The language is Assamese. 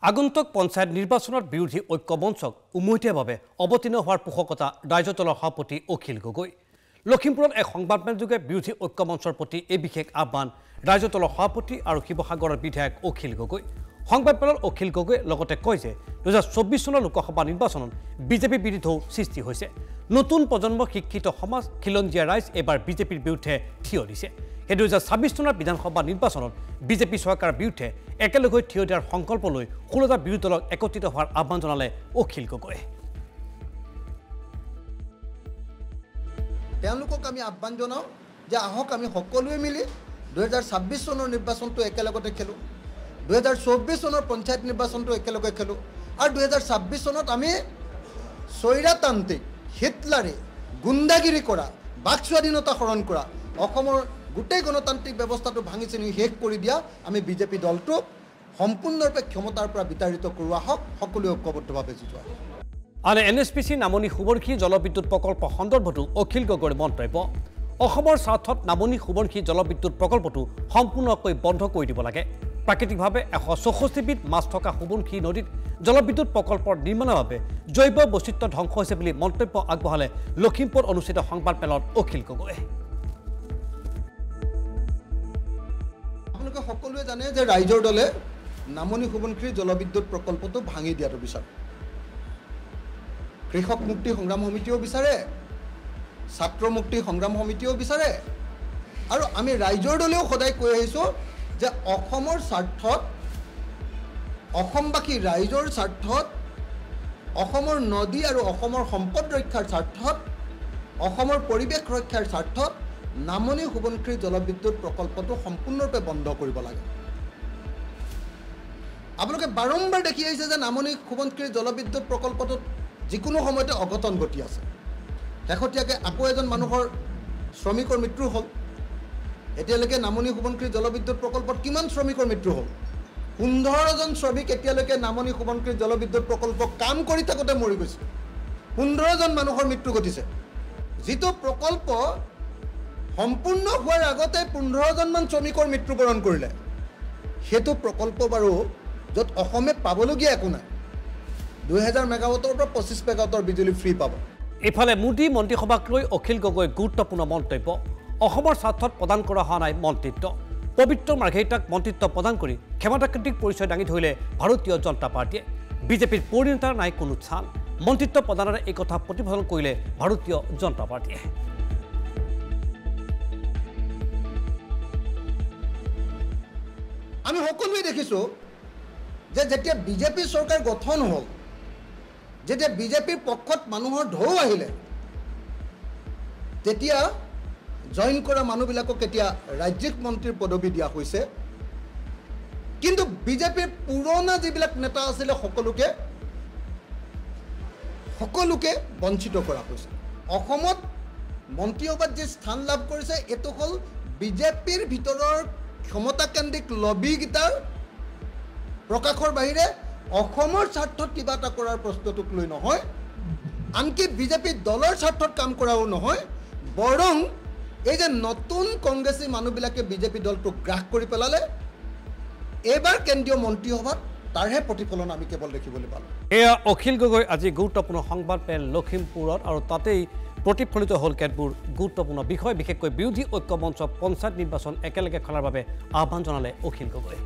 আগন্তুক পঞ্চায়ত নিৰ্বাচনৰ বিৰোধী ঐক্য মঞ্চক উমৈহতীয়াভাৱে অৱতীৰ্ণ হোৱাৰ পোষকতা ৰাজ্য দলৰ সভাপতি অখিল গগৈ। লখিমপুৰত এক সংবাদমেলযোগে বিৰোধী ঐক্য মঞ্চৰ প্ৰতি এই বিশেষ আহ্বান ৰাজ্য দলৰ সভাপতি আৰু শিৱসাগৰৰ বিধায়ক অখিল গগৈ। সংবাদমেলত অখিল গগৈয়ে লগতে কয় যে 2024 চনৰ লোকসভা নিৰ্বাচনত বিজেপি বিৰোধী সৃষ্টি হৈছে। নতুন প্ৰজন্মৰ শিক্ষিত সমাজ খিলঞ্জীয়া ৰাইজ এবাৰ বিজেপিৰ বিৰুদ্ধে থিয় দিছে। 2026 চনৰ বিধানসভা নিৰ্বাচনত বিজেপি চৰকাৰৰ বিৰুদ্ধে একেলগে থিয় দিয়াৰ সংকল্প লৈ 16টা বিৰোধী দলক একত্ৰিত হোৱাৰ আহ্বান জনালে অখিল গগৈয়ে। তেওঁলোকক আমি আহ্বান জনাওঁ যে আহক আমি সকলোৱে মিলি 2026 চনৰ নিৰ্বাচনটো একেলগতে খেলোঁ, 2024 চনৰ পঞ্চায়ত নিৰ্বাচনটো একেলগে খেলোঁ আৰু 2026 চনত আমি স্বৈৰতান্ত্ৰিক হিটলাৰী গুণ্ডাগিৰি কৰা বাক স্বাধীনতা হৰণ কৰা অসমৰ গোটেই গণতান্ত্ৰিক ব্যৱস্থাটো ভাঙি চিনি শেষ কৰি দিয়া আমি বিজেপি দলটোক সম্পূৰ্ণৰূপে ক্ষমতাৰ পৰা বিতাড়িত কৰোৱা হওক, সকলোৱে ঐক্যবদ্ধভাৱে যুঁজোৱা। আনে NSPC নামনি সুবনশী জলবিদ্যুৎ প্ৰকল্প সন্দৰ্ভতো অখিল গগৈৰ মন্তব্য। অসমৰ স্বাৰ্থত নামনি সুবনশী জলবিদ্যুৎ প্ৰকল্পটো সম্পূৰ্ণকৈ বন্ধ কৰি দিব লাগে। প্ৰাকৃতিকভাৱে 164 বিধ মাছ থকা সুবনশী নদীত জলবিদ্যুৎ প্ৰকল্পৰ নিৰ্মাণৰ বাবে জৈৱ বৈচিত্ৰ্য ধ্বংস হৈছে বুলি মন্তব্য আগবঢ়ালে লখিমপুৰত অনুষ্ঠিত সংবাদমেলত অখিল গগৈয়ে। আপোনালোকে সকলোৱে জানে যে ৰাইজৰ দলে নামনি সুবনশীৰ জলবিদ্যুৎ প্ৰকল্পটো ভাঙি দিয়াটো বিচাৰে। কৃষক মুক্তি সংগ্ৰাম সমিতিও বিচাৰে, ছাত্ৰ মুক্তি সংগ্ৰাম সমিতিও বিচাৰে আৰু আমি ৰাইজৰ দলেও সদায় কৈ আহিছোঁ যে অসমৰ স্বাৰ্থত, অসমবাসী ৰাইজৰ স্বাৰ্থত, অসমৰ নদী আৰু অসমৰ সম্পদ ৰক্ষাৰ স্বাৰ্থত, অসমৰ পৰিৱেশ ৰক্ষাৰ স্বাৰ্থত নামনি সুবনশীৰ জলবিদ্যুৎ প্ৰকল্পটো সম্পূৰ্ণৰূপে বন্ধ কৰিব লাগে। আপোনালোকে বাৰম্বাৰ দেখি আহিছে যে নামনি সুবনশীৰ জলবিদ্যুৎ প্ৰকল্পটোত যিকোনো সময়তে অঘটন ঘটি আছে। শেহতীয়াকৈ আকৌ এজন মানুহৰ শ্ৰমিকৰ মৃত্যু হ'ল। এতিয়ালৈকে নামনি সুবনশীৰ জলবিদ্যুৎ প্ৰকল্পত কিমান শ্ৰমিকৰ মৃত্যু হ'ল? 15জন শ্ৰমিক এতিয়ালৈকে নামনি সুবনশীৰ জলবিদ্যুৎ প্ৰকল্প কাম কৰি থাকোঁতে মৰি গৈছে। 15জন মানুহৰ মৃত্যু ঘটিছে। যিটো প্ৰকল্প সম্পূৰ্ণ হোৱাৰ আগতে 15জনমান শ্ৰমিকৰ মৃত্যুবৰণ কৰিলে, সেইটো প্ৰকল্প বাৰু য'ত অসমে পাবলগীয়া একো নাই। 2000 মেগাৱাটৰ পৰা 25 মেগাৱাটৰ বিজুলী ফ্ৰী পাব। ইফালে মোদী মন্ত্ৰীসভাক লৈ অখিল গগৈৰ গুৰুত্বপূৰ্ণ মন্তব্য। অসমৰ স্বাৰ্থত প্ৰদান কৰা হোৱা নাই মন্ত্ৰিত্ব। পবিত্ৰ মাৰ্ঘেৰিটাক মন্ত্ৰিত্ব প্ৰদান কৰি ক্ষমতাকেন্দ্ৰিক পৰিচয় দাঙি ধৰিলে ভাৰতীয় জনতা পাৰ্টীয়ে। বিজেপিৰ পৰিণতাৰ নাই কোনো স্থান। মন্ত্ৰিত্ব প্ৰদানেৰে এই কথা প্ৰতিফলন কৰিলে ভাৰতীয় জনতা পাৰ্টীয়ে। আমি সকলোৱে দেখিছোঁ যে যেতিয়া বিজেপি চৰকাৰ গঠন হ'ল, যেতিয়া বিজেপিৰ পক্ষত মানুহৰ ঢৌ আহিলে, তেতিয়া জইন কৰা মানুহবিলাকক এতিয়া ৰাজ্যিক মন্ত্ৰীৰ পদবী দিয়া হৈছে। কিন্তু বিজেপিৰ পুৰণা যিবিলাক নেতা আছিলে সকলোকে বঞ্চিত কৰা হৈছে। অসমত মন্ত্ৰীসভাত যি স্থান লাভ কৰিছে এইটো হ'ল বিজেপিৰ ভিতৰৰ ক্ষমতাকেন্দ্ৰিক লবিকেইটাৰ প্ৰকাশৰ বাহিৰে অসমৰ স্বাৰ্থত কিবা এটা কৰাৰ প্ৰশ্নটোক লৈ নহয়, আনকি বিজেপি দলৰ স্বাৰ্থত কাম কৰাও নহয়, বৰং এই যে নতুন কংগ্ৰেছী মানুহবিলাকে বিজেপি দলটোক গ্ৰাস কৰি পেলালে, এইবাৰ কেন্দ্ৰীয় মন্ত্ৰীসভাত তাৰহে প্ৰতিফলন আমি কেৱল দেখিবলৈ পালোঁ। এয়া অখিল গগৈ আজি গুৰুত্বপূৰ্ণ সংবাদমেল লখিমপুৰত, আৰু তাতেই প্ৰতিফলিত হ'ল কেতবোৰ গুৰুত্বপূৰ্ণ বিষয়, বিশেষকৈ বিৰোধী ঐক্য মঞ্চ পঞ্চায়ত নিৰ্বাচন একেলগে খেলাৰ বাবে আহ্বান জনালে অখিল গগৈ।